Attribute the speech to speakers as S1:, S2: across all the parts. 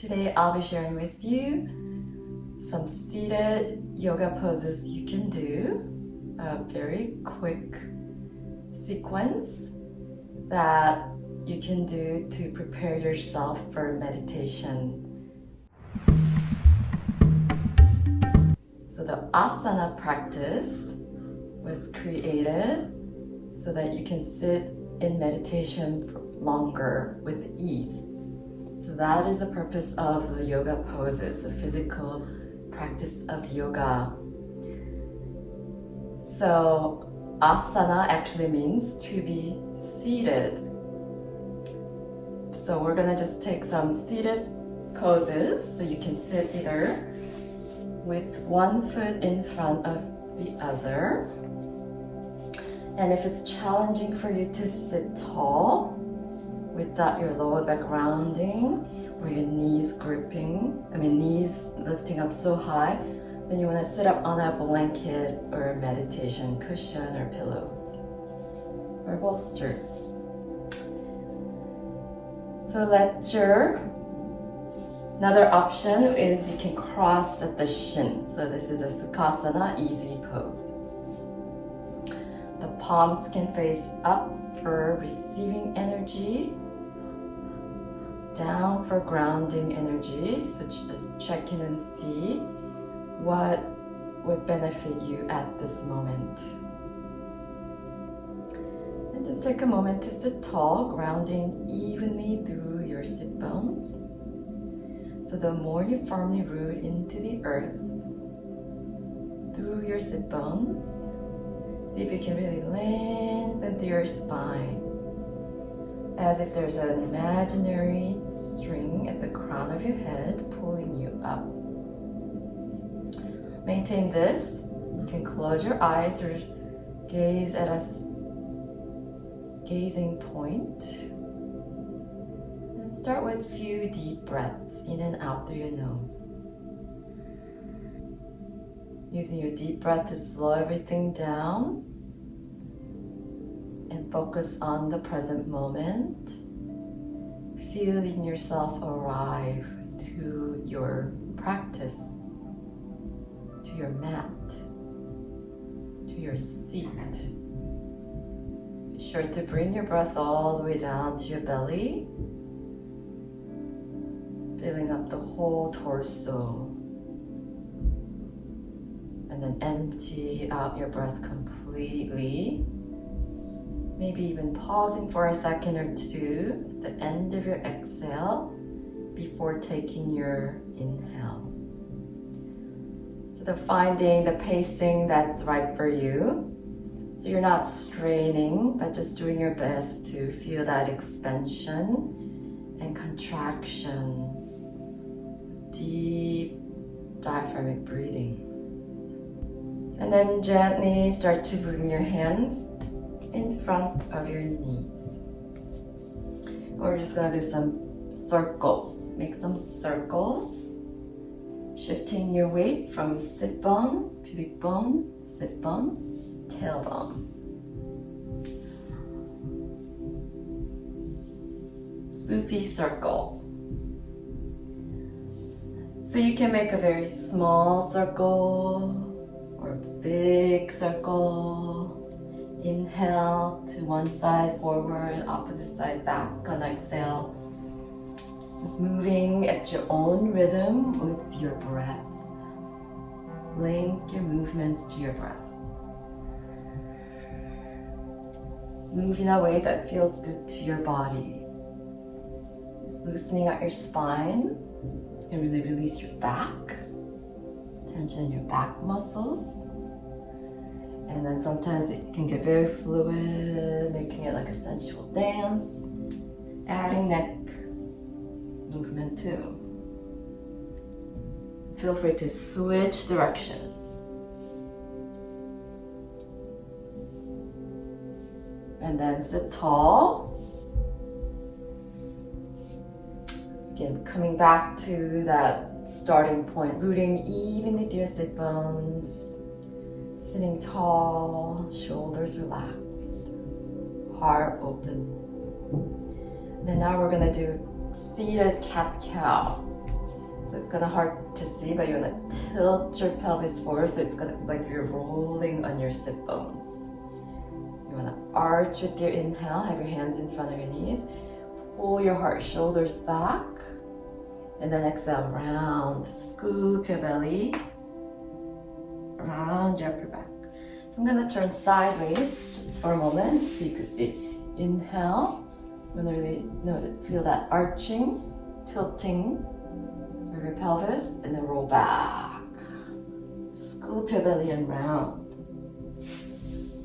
S1: Today I'll be sharing with you some seated yoga poses you can do. A very quick sequence that you can do to prepare yourself for meditation. So the asana practice was created so that you can sit in meditation for longer with ease. So that is the purpose of the yoga poses, the physical practice of yoga. So asana actually means to be seated. So we're gonna just take some seated poses so you can sit either with one foot in front of the other. And if it's challenging for you to sit tall without your lower back rounding or your knees knees lifting up so high, then you want to sit up on a blanket or a meditation cushion or pillows or bolster. So another option is you can cross at the shins. So this is a Sukhasana, easy pose. The palms can face up for receiving energy, down for grounding energy. So just check in and see what would benefit you at this moment. And just take a moment to sit tall, grounding evenly through your sit bones. So the more you firmly root into the earth through your sit bones, see if you can really lengthen through your spine, as if there's an imaginary string at the crown of your head pulling you up. Maintain this. You can close your eyes or gaze at a gazing point. And start with a few deep breaths in and out through your nose. Using your deep breath to slow everything down and focus on the present moment, feeling yourself arrive to your practice, to your mat, to your seat. Be sure to bring your breath all the way down to your belly, filling up the whole torso. And then empty out your breath completely. Maybe even pausing for a second or two at the end of your exhale before taking your inhale. So finding the pacing that's right for you. So you're not straining, but just doing your best to feel that expansion and contraction. Deep diaphragmatic breathing. And then gently start to bring your hands in front of your knees. We're just gonna do some circles. Make some circles. Shifting your weight from sit bone, pubic bone, sit bone, tailbone. Sufi circle. So you can make a very small circle or big circle. Inhale to one side forward, opposite side back on exhale. Just moving at your own rhythm with your breath. Link your movements to your breath. Move in a way that feels good to your body. Just loosening out your spine. It's going to really release your back. Tension in your back muscles. And then sometimes it can get very fluid, making it like a sensual dance. Adding neck movement too. Feel free to switch directions. And then sit tall. Again, coming back to that starting point, rooting evenly through your sit bones. Sitting tall, shoulders relaxed, heart open. Then now we're gonna do seated cat-cow. So it's kind of hard to see, but you want to tilt your pelvis forward, so it's gonna like you're rolling on your sit bones. So you want to arch with your inhale, have your hands in front of your knees, pull your heart, shoulders back, and then exhale, round, scoop your belly, round your upper back. So I'm gonna turn sideways just for a moment so you can see. Inhale, I'm gonna really feel that arching, tilting of your pelvis, and then roll back. Scoop your belly and round.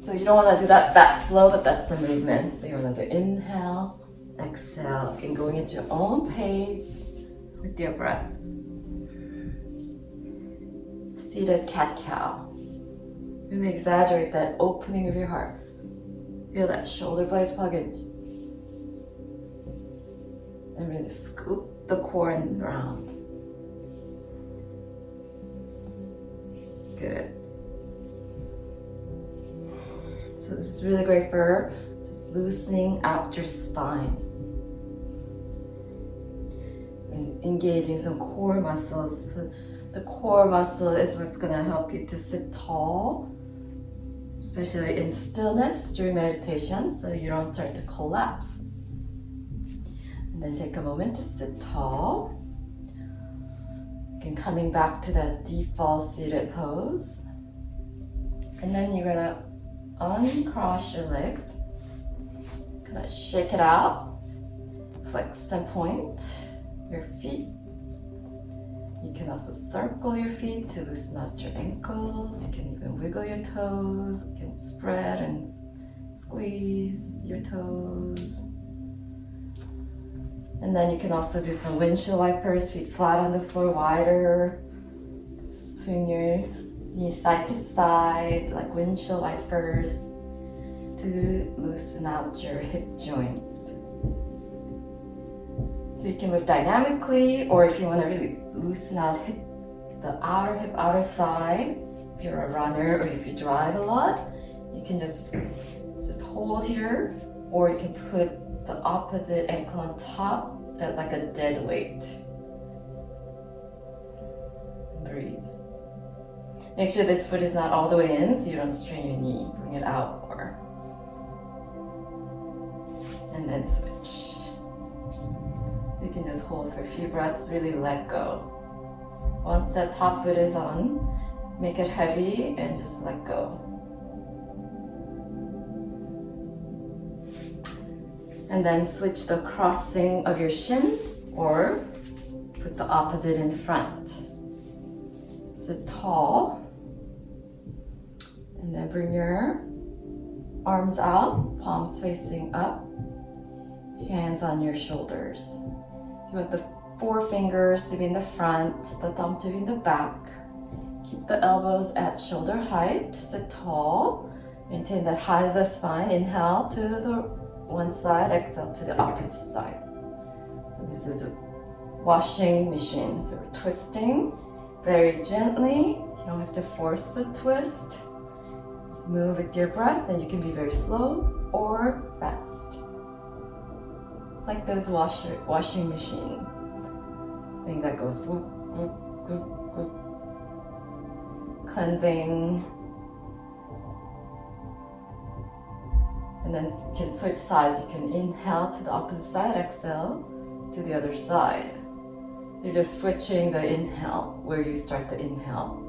S1: So you don't wanna do that slow, but that's the movement. So you wanna do inhale, exhale, and going at your own pace with your breath. Seated cat-cow. Really exaggerate that opening of your heart. Feel that shoulder blades plug in. And really scoop the core and round. Good. So this is really great for just loosening out your spine. And engaging some core muscles. The core muscle is what's going to help you to sit tall, especially in stillness during meditation, so you don't start to collapse. And then take a moment to sit tall. Again, coming back to that default seated pose. And then you're gonna uncross your legs. Kind of shake it out. Flex and point your feet. You can also circle your feet to loosen out your ankles. You can even wiggle your toes. You can spread and squeeze your toes. And then you can also do some windshield wipers, feet flat on the floor, wider. Swing your knees side to side, like windshield wipers, to loosen out your hip joints. So you can move dynamically, or if you want to really loosen out the outer hip, outer thigh, if you're a runner or if you drive a lot, you can just hold here, or you can put the opposite ankle on top at like a dead weight. Breathe. Make sure this foot is not all the way in so you don't strain your knee. Bring it out more. And then switch. So you can just hold for a few breaths, really let go. Once that top foot is on, make it heavy and just let go. And then switch the crossing of your shins, or put the opposite in front. Sit tall. And then bring your arms out, palms facing up, hands on your shoulders. So with the forefingers to be in the front, the thumb to be in the back. Keep the elbows at shoulder height, sit tall. Maintain that height of the spine. Inhale to the one side, exhale to the opposite side. So this is a washing machine. So we're twisting very gently. You don't have to force the twist. Just move with your breath, and you can be very slow or fast. Like those washing machine. I think that goes whoop, whoop, whoop, whoop. Cleansing. And then you can switch sides. You can inhale to the opposite side, exhale to the other side. You're just switching the inhale, where you start the inhale.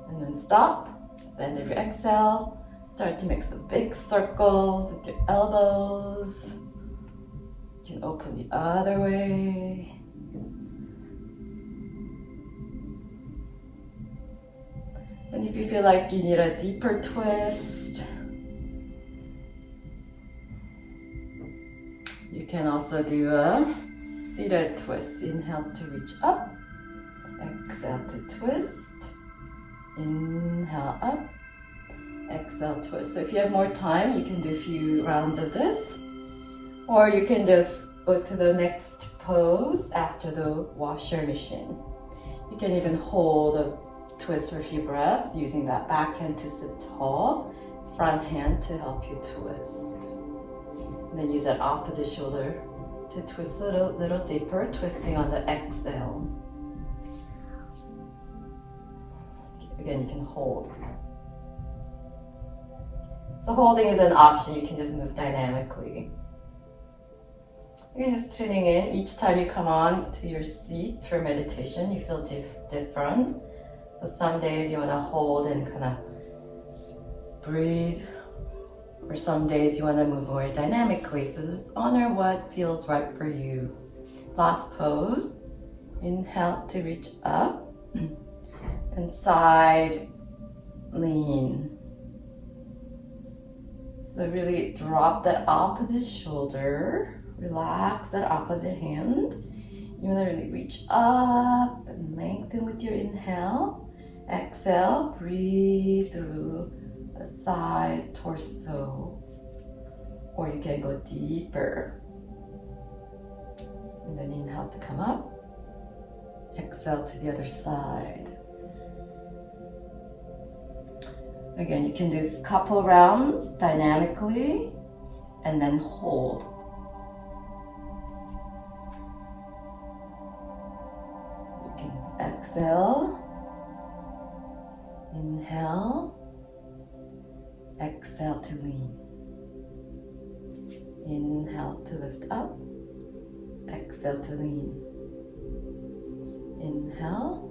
S1: And then stop, bend every exhale. Start to make some big circles with your elbows. You can open the other way. And if you feel like you need a deeper twist, you can also do a seated twist. Inhale to reach up, exhale to twist, inhale up, exhale twist. So if you have more time, you can do a few rounds of this, or you can just go to the next pose after the washer machine. You can even hold a twist for a few breaths using that back hand to sit tall. front hand to help you twist. And then use that opposite shoulder to twist a little deeper, twisting on the exhale. Again, you can hold. So holding is an option, you can just move dynamically. Again, just tuning in. Each time you come on to your seat for meditation, you feel different. So some days you want to hold and kind of breathe, or some days you want to move more dynamically. So just honor what feels right for you. Last pose. Inhale to reach up and side lean. So really drop that opposite shoulder. Relax that opposite hand. You want to really reach up and lengthen with your inhale. Exhale, breathe through the side torso. Or you can go deeper. And then inhale to come up. Exhale to the other side. Again, you can do a couple rounds dynamically and then hold. So you can exhale, inhale, exhale to lean. Inhale to lift up, exhale to lean. Inhale,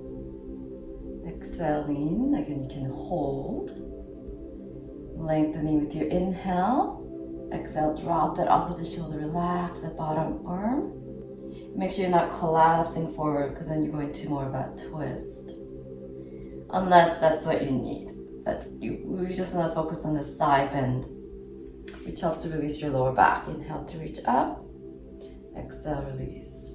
S1: exhale, lean. Again, you can hold. Lengthening with your inhale. Exhale, drop that opposite shoulder, relax the bottom arm. Make sure you're not collapsing forward because then you're going to more of a twist. Unless that's what you need. But we just want to focus on the side bend, which helps to release your lower back. Inhale to reach up. Exhale, release.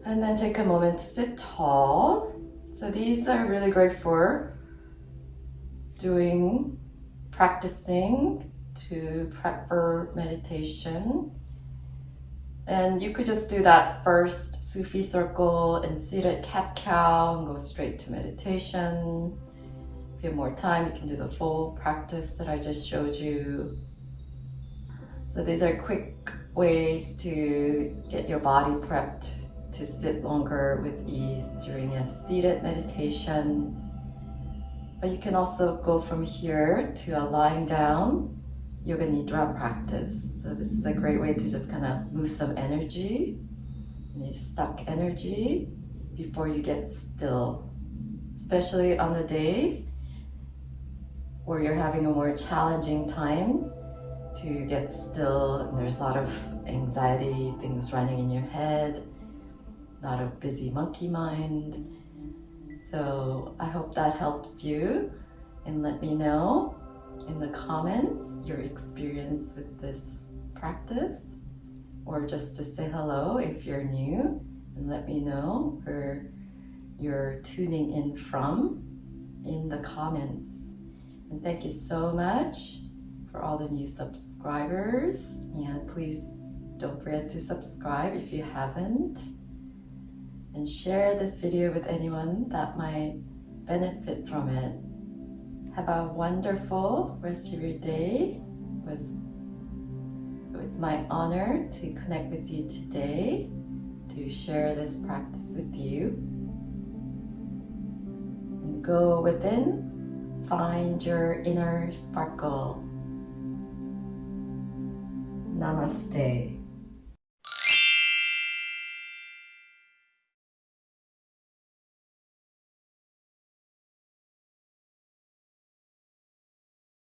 S1: And then take a moment to sit tall. So these are really great for practicing to prep for meditation. And you could just do that first Sufi circle and seated cat-cow and go straight to meditation. If you have more time, you can do the full practice that I just showed you. So these are quick ways to get your body prepped to sit longer with ease during a seated meditation. But you can also go from here to a lying down yoga nidra practice. So this is a great way to just kind of move some energy, any stuck energy, before you get still. Especially on the days where you're having a more challenging time to get still and there's a lot of anxiety, things running in your head, a lot of busy monkey mind. So I hope that helps you, and let me know in the comments your experience with this practice, or just to say hello if you're new, and let me know where you're tuning in from in the comments. And thank you so much for all the new subscribers, and please don't forget to subscribe if you haven't, and share this video with anyone that might benefit from it. Have a wonderful rest of your day. It's my honor to connect with you today, to share this practice with you. And go within, find your inner sparkle. Namaste.